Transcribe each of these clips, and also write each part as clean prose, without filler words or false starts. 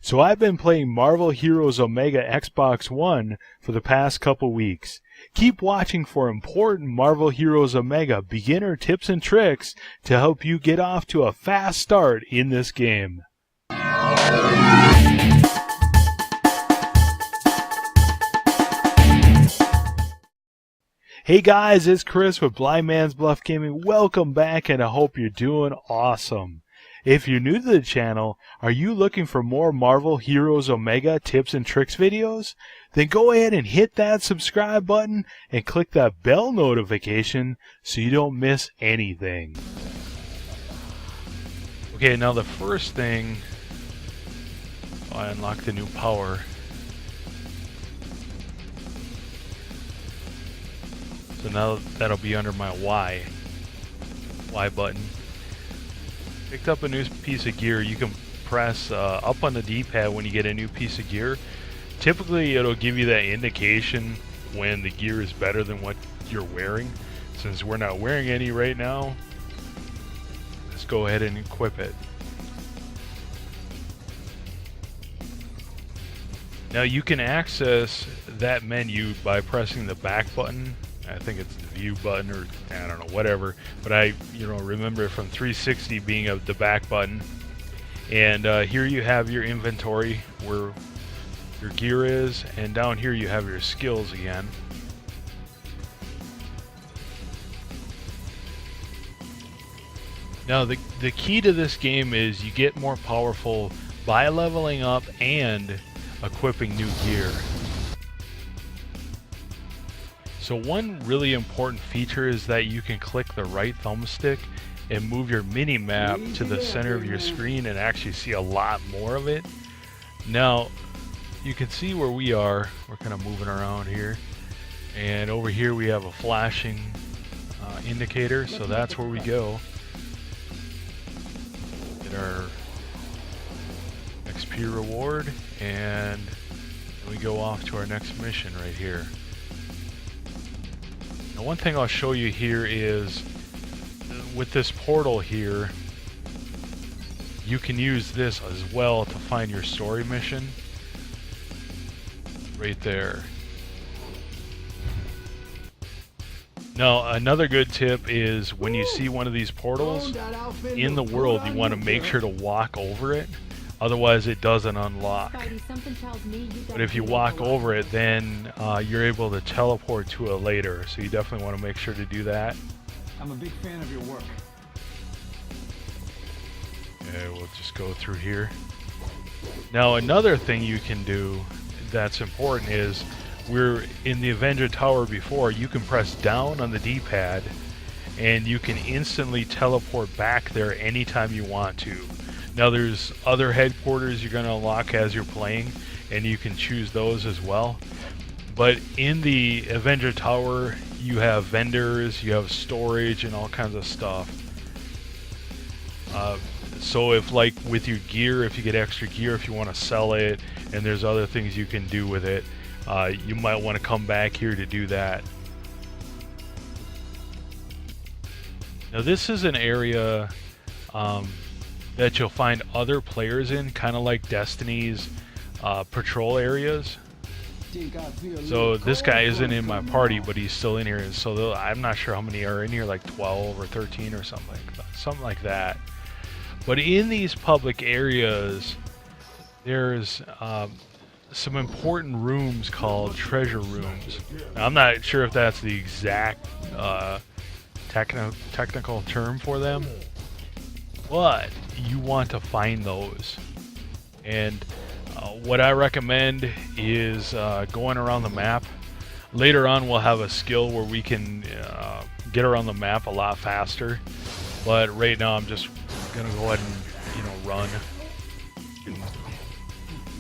So I've been playing Marvel Heroes Omega Xbox One for the past couple weeks. Keep watching for important Marvel Heroes Omega beginner tips and tricks to help you get off to a fast start in this game. Hey guys, it's Chris with Blind Man's Bluff Gaming. Welcome back, and I hope you're doing awesome. If you're new to the channel, are you looking for more Marvel Heroes Omega tips and tricks videos? Then go ahead and hit that subscribe button and click that bell notification so you don't miss anything. Okay, now the first thing, I unlock the new power. So now that'll be under my Y button. Picked up a new piece of gear. You can press up on the D-pad when you get a new piece of gear. Typically it'll give you that indication when the gear is better than what you're wearing. Since we're not wearing any right now, let's go ahead and equip it. Now you can access that menu by pressing the back button. I think it's the view button, or I don't know, whatever. But I, remember from 360 being the back button. And here you have your inventory where your gear is, and down here you have your skills again. Now the key to this game is you get more powerful by leveling up and equipping new gear. So one really important feature is that you can click the right thumbstick and move your mini-map to the center of your screen and actually see a lot more of it. Now, you can see where we are. We're kind of moving around here. And over here we have a flashing indicator, so that's where we go. Get our XP reward, and we go off to our next mission right here. Now, one thing I'll show you here is with this portal here, you can use this as well to find your story mission right there. Now, another good tip is when you see one of these portals in the world, you want to make sure to walk over it. Otherwise it doesn't unlock. But if you walk over it, then you're able to teleport to it later. So you definitely want to make sure to do that. I'm a big fan of your work. Okay, we'll just go through here. Now another thing you can do that's important is, we're in the Avenger Tower before, you can press down on the D-pad and you can instantly teleport back there anytime you want to. Now there's other headquarters you're going to unlock as you're playing, and you can choose those as well. But in the Avenger Tower, you have vendors, you have storage, and all kinds of stuff. So if, like with your gear, if you get extra gear, if you want to sell it, and there's other things you can do with it, you might want to come back here to do that. Now this is an area that you'll find other players in, kind of like Destiny's patrol areas. So this guy isn't in my party, but he's still in here. So I'm not sure how many are in here, like 12 or 13 or something like that. But in these public areas, there's some important rooms called treasure rooms. Now, I'm not sure if that's the exact technical term for them, but you want to find those. And what I recommend is going around the map. Later on we'll have a skill where we can get around the map a lot faster, but right now I'm just gonna go ahead and run and do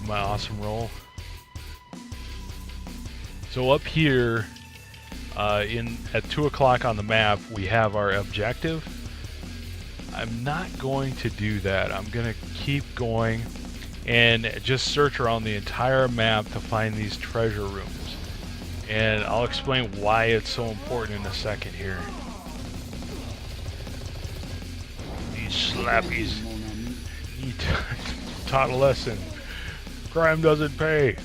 my awesome roll. So up here at 2 o'clock on the map we have our objective. I'm not going to do that. I'm gonna keep going and just search around the entire map to find these treasure rooms. And I'll explain why it's so important in a second here. These slappies. He taught a lesson. Crime doesn't pay.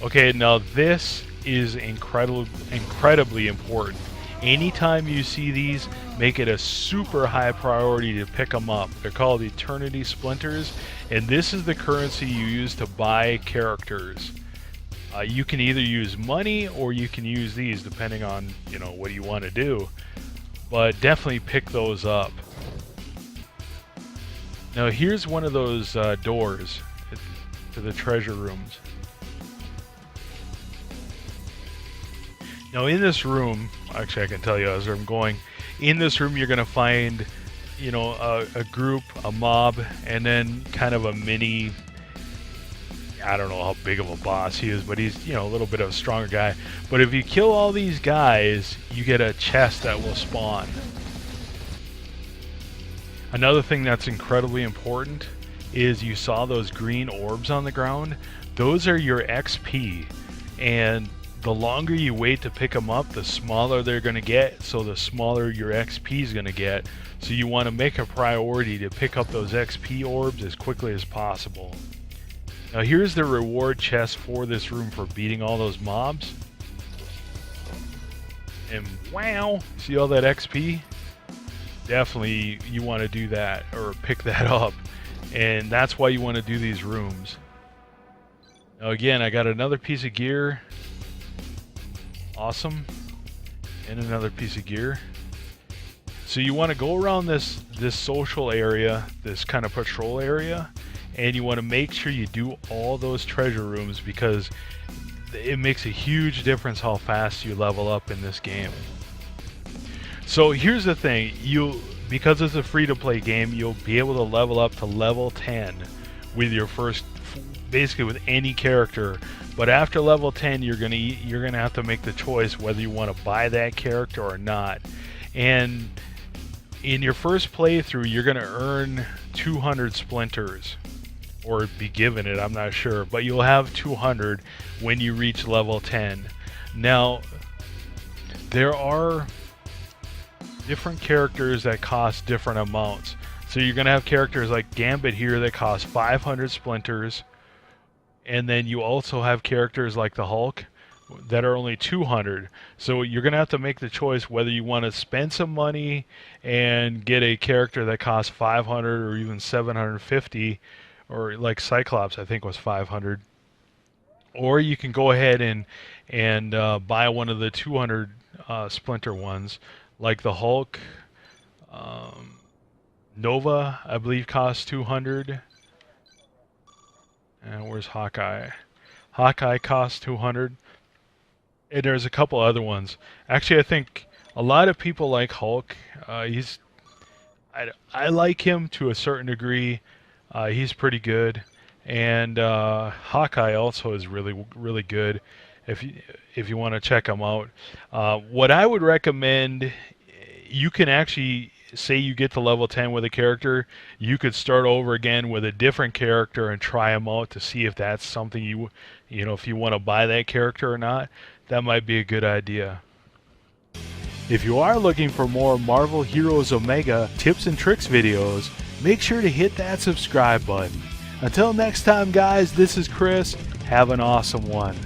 Okay, now this is incredibly important. Anytime you see these, make it a super high priority to pick them up. They're called Eternity Splinters, and this is the currency you use to buy characters. You can either use money or you can use these, depending on what you want to do. But definitely pick those up. Now here's one of those doors to the treasure rooms. Now in this room, actually I can tell you as I'm going, in this room you're going to find, a group, a mob, and then kind of a mini, I don't know how big of a boss he is, but he's, a little bit of a stronger guy. But if you kill all these guys, you get a chest that will spawn. Another thing that's incredibly important is you saw those green orbs on the ground. Those are your XP, and the longer you wait to pick them up, the smaller they're going to get, so the smaller your XP is going to get. So you want to make a priority to pick up those XP orbs as quickly as possible. Now here's the reward chest for this room for beating all those mobs. And wow, see all that XP? Definitely you want to do that, or pick that up. And that's why you want to do these rooms. Now again, I got another piece of gear. Awesome. And another piece of gear. So you want to go around this social area, this kind of patrol area, and you want to make sure you do all those treasure rooms, because it makes a huge difference how fast you level up in this game. So here's the thing, because it's a free-to-play game, you'll be able to level up to level 10 with your first, basically with any character. But after level 10, you're gonna have to make the choice whether you want to buy that character or not. And in your first playthrough, you're gonna earn 200 splinters, or be given it, I'm not sure, but you'll have 200 when you reach level 10. Now, there are different characters that cost different amounts. So you're gonna have characters like Gambit here that cost 500 splinters. And then you also have characters like the Hulk that are only 200. So you're going to have to make the choice whether you want to spend some money and get a character that costs 500 or even 750, or like Cyclops I think was 500. Or you can go ahead and buy one of the 200 splinter ones, like the Hulk. Nova, I believe, costs 200. And where's Hawkeye? Hawkeye costs 200. And there's a couple other ones. Actually, I think a lot of people like Hulk. I like him to a certain degree. He's pretty good. And Hawkeye also is really good if you want to check him out. What I would recommend, you can actually, say you get to level 10 with a character, you could start over again with a different character and try them out to see if that's something if you want to buy that character or not. That might be a good idea. If you are looking for more Marvel Heroes Omega tips and tricks videos, make sure to hit that subscribe button. Until next time, guys, this is Chris. Have an awesome one.